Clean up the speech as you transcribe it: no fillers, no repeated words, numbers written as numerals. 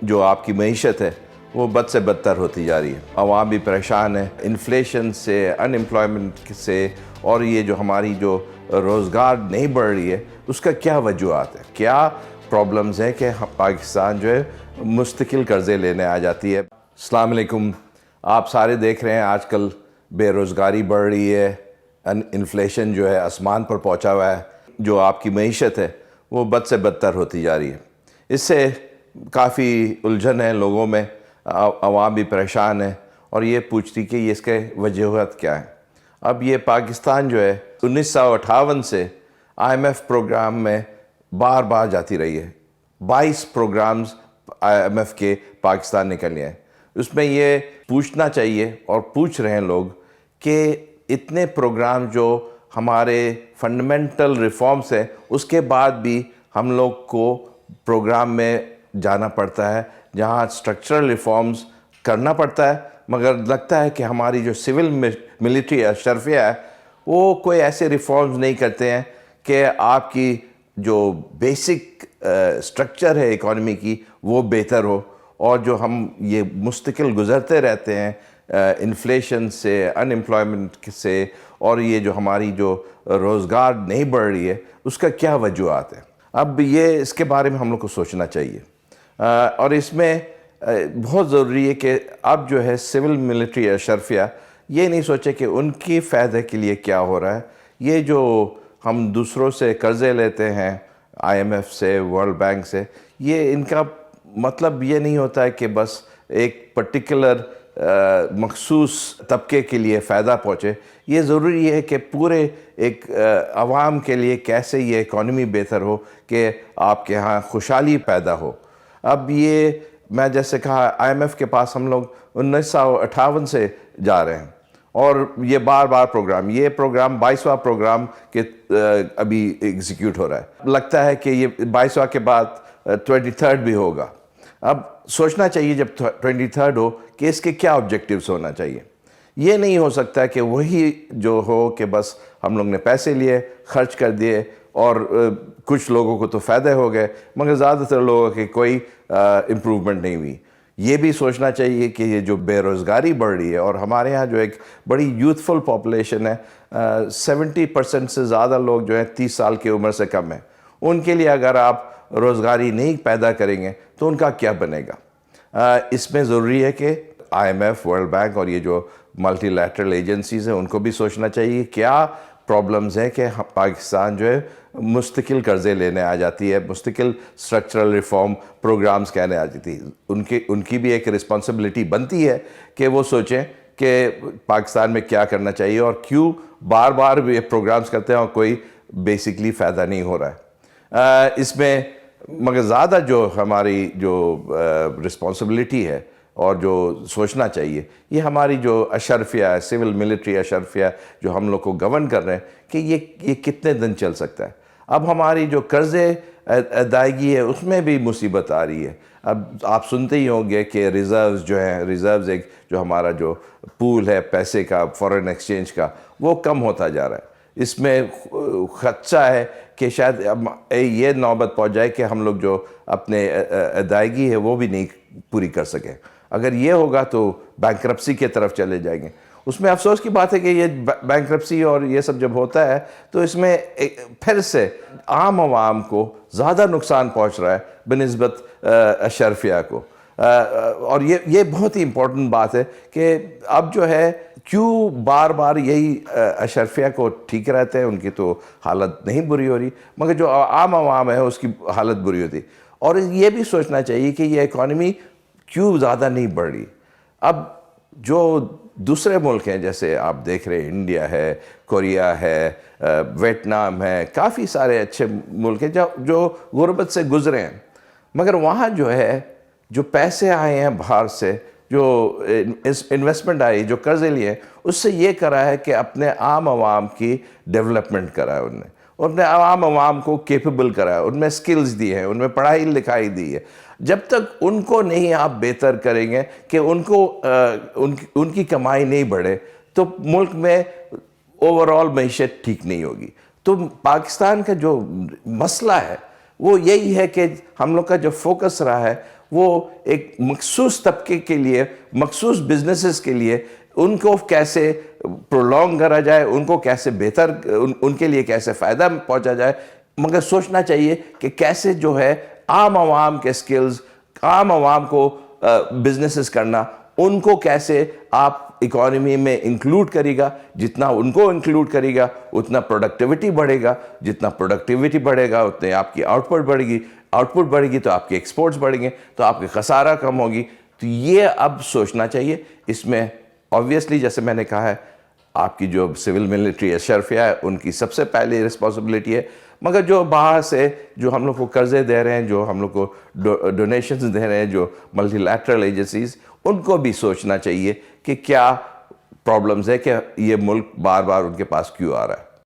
جو آپ کی معیشت ہے وہ بد سے بدتر ہوتی جا رہی ہے. عوام بھی پریشان ہے انفلیشن سے، ان امپلائمنٹ سے، اور یہ جو ہماری جو روزگار نہیں بڑھ رہی ہے اس کا کیا وجوہات ہیں، کیا پرابلمز ہیں کہ پاکستان جو ہے مستقل قرضے لینے آ جاتی ہے. السلام علیکم. آپ سارے دیکھ رہے ہیں آج کل بے روزگاری بڑھ رہی ہے، انفلیشن جو ہے آسمان پر پہنچا ہوا ہے، جو آپ کی معیشت ہے وہ بد سے بدتر ہوتی جا رہی ہے. اس سے کافی الجھن ہے لوگوں میں، عوام بھی پریشان ہے اور یہ پوچھتی کہ اس کے وجوہات کیا ہیں. اب یہ پاکستان جو ہے 1958 سے آئی ایم ایف پروگرام میں بار بار جاتی رہی ہے. 22 پروگرامز آئی ایم ایف کے پاکستان نکلے ہیں. اس میں یہ پوچھنا چاہیے اور پوچھ رہے ہیں لوگ کہ اتنے پروگرام جو ہمارے فنڈامنٹل ریفارمز ہیں اس کے بعد بھی ہم لوگ کو پروگرام میں جانا پڑتا ہے جہاں اسٹرکچرل ریفارمز کرنا پڑتا ہے، مگر لگتا ہے کہ ہماری جو سول ملٹری اشرفیہ ہے وہ کوئی ایسے ریفارمز نہیں کرتے ہیں کہ آپ کی جو بیسک اسٹرکچر ہے اکانومی کی وہ بہتر ہو. اور جو ہم یہ مستقل گزرتے رہتے ہیں انفلیشن سے، ان امپلائمنٹ سے، اور یہ جو ہماری جو روزگار نہیں بڑھ رہی ہے اس کا کیا وجوہات ہیں. اب یہ اس کے بارے میں ہم لوگ کو سوچنا چاہیے، اور اس میں بہت ضروری ہے کہ اب جو ہے سول ملٹری اشرفیہ یہ نہیں سوچے کہ ان کی فائدے کے لیے کیا ہو رہا ہے. یہ جو ہم دوسروں سے قرضے لیتے ہیں آئی ایم ایف سے، ورلڈ بینک سے، یہ ان کا مطلب یہ نہیں ہوتا ہے کہ بس ایک پرٹیکولر مخصوص طبقے کے لیے فائدہ پہنچے. یہ ضروری ہے کہ پورے ایک عوام کے لیے کیسے یہ اکانومی بہتر ہو کہ آپ کے ہاں خوشحالی پیدا ہو. اب یہ میں جیسے کہا آئی ایم ایف کے پاس ہم لوگ 1958 سے جا رہے ہیں اور یہ بار بار پروگرام، یہ پروگرام 22واں پروگرام کے ابھی ایگزیکیوٹ ہو رہا ہے. لگتا ہے کہ یہ 22واں کے بعد 23rd بھی ہوگا. اب سوچنا چاہیے جب 23rd ہو کہ اس کے کیا آبجیکٹیوز ہونا چاہیے. یہ نہیں ہو سکتا کہ وہی جو ہو کہ بس ہم لوگ نے پیسے لیے، خرچ کر دیے اور کچھ لوگوں کو تو فائدے ہو گئے مگر زیادہ تر لوگوں کی کوئی امپروومنٹ نہیں ہوئی. یہ بھی سوچنا چاہیے کہ یہ جو بے روزگاری بڑھ رہی ہے اور ہمارے ہاں جو ایک بڑی یوتھفل پاپولیشن ہے، 70% سے زیادہ لوگ جو ہیں 30 سال کی عمر سے کم ہیں، ان کے لیے اگر آپ روزگاری نہیں پیدا کریں گے تو ان کا کیا بنے گا. اس میں ضروری ہے کہ I M F, world bank اور یہ جو ملٹی لیٹرل ایجنسیز ہیں ان کو بھی سوچنا چاہیے کیا پرابلمز ہیں کہ پاکستان جو ہے مستقل قرضے لینے آ جاتی ہے، مستقل اسٹرکچرل ریفارم پروگرامز کہنے آ جاتی ہے. ان کی بھی ایک رسپانسبلٹی بنتی ہے کہ وہ سوچیں کہ پاکستان میں کیا کرنا چاہیے اور کیوں بار بار یہ پروگرامز کرتے ہیں اور کوئی بیسکلی فائدہ نہیں ہو رہا ہے. اس میں مگر زیادہ جو ہماری جو رسپانسبلٹی ہے اور جو سوچنا چاہیے یہ ہماری جو اشرفیہ ہے، سول ملٹری اشرفیہ جو ہم لوگ کو گورن کر رہے ہیں کہ یہ کتنے دن چل سکتا ہے. اب ہماری جو قرضے ادائیگی ہے اس میں بھی مصیبت آ رہی ہے. اب آپ سنتے ہی ہوں گے کہ ریزروز جو ہیں، ریزروز ایک جو ہمارا جو پول ہے پیسے کا، فورن ایکسچینج کا، وہ کم ہوتا جا رہا ہے. اس میں خدشہ ہے کہ شاید یہ نوبت پہنچ جائے کہ ہم لوگ جو اپنے ادائیگی ہے وہ بھی نہیں پوری کر سکیں. اگر یہ ہوگا تو بینکرپسی کی طرف چلے جائیں گے. اس میں افسوس کی بات ہے کہ یہ بینکرپسی اور یہ سب جب ہوتا ہے تو اس میں پھر سے عام عوام کو زیادہ نقصان پہنچ رہا ہے بنسبت اشرفیہ کو. اور یہ بہت ہی امپورٹنٹ بات ہے کہ اب جو ہے کیوں بار بار یہی اشرفیہ کو ٹھیک رہتے ہیں، ان کی تو حالت نہیں بری ہو رہی مگر جو عام عوام ہے اس کی حالت بری ہوتی. اور یہ بھی سوچنا چاہیے کہ یہ اکانومی کیوں زیادہ نہیں بڑھ رہی. اب جو دوسرے ملک ہیں جیسے آپ دیکھ رہے ہیں انڈیا ہے، کوریا ہے، ویتنام ہے، کافی سارے اچھے ملک ہیں جو غربت سے گزرے ہیں مگر وہاں جو ہے جو پیسے آئے ہیں باہر سے، جو انویسٹمنٹ آئی، جو قرضے لیے، اس سے یہ کرا ہے کہ اپنے عام عوام کی ڈیولپمنٹ کرا ہے انہوں نے، اور اپنے عام عوام کو کیپیبل کرا ہے، ان میں سکلز دی ہیں، ان میں پڑھائی لکھائی دی ہے. جب تک ان کو نہیں آپ بہتر کریں گے کہ ان کو ان کی کمائی نہیں بڑھے تو ملک میں اوورآل معیشت ٹھیک نہیں ہوگی. تو پاکستان کا جو مسئلہ ہے وہ یہی ہے کہ ہم لوگ کا جو فوکس رہا ہے وہ ایک مخصوص طبقے کے لیے، مخصوص بزنسز کے لیے ان کو کیسے پرولونگ کرا جائے، ان کو کیسے بہتر، ان کے لیے کیسے فائدہ پہنچا جائے، مگر سوچنا چاہیے کہ کیسے جو ہے عام عوام کے سکلز، عام عوام کو بزنسز کرنا، ان کو کیسے آپ اکانومی میں انکلوڈ کرے گا. جتنا ان کو انکلوڈ کرے گا اتنا پروڈکٹیوٹی بڑھے گا، جتنا پروڈکٹیوٹی بڑھے گا اتنے آپ کی آؤٹ پٹ بڑھے گی، آؤٹ پٹ بڑھے گی تو آپ کے ایکسپورٹس بڑھیں گے، تو آپ کی خسارہ کم ہوگی. تو یہ اب سوچنا چاہیے. اس میں آبویسلی جیسے میں نے کہا ہے آپ کی جو سول ملٹری اشرفیہ ہے ان کی سب سے پہلے رسپانسبلٹی ہے، مگر جو باہر سے جو ہم لوگ کو قرضے دے رہے ہیں، جو ہم لوگ کو ڈونیشنز دے رہے ہیں، جو ملٹی لیٹرل ایجنسیز، ان کو بھی سوچنا چاہیے کہ کیا پرابلمز ہے کہ یہ ملک بار بار ان کے پاس کیوں آ رہا ہے.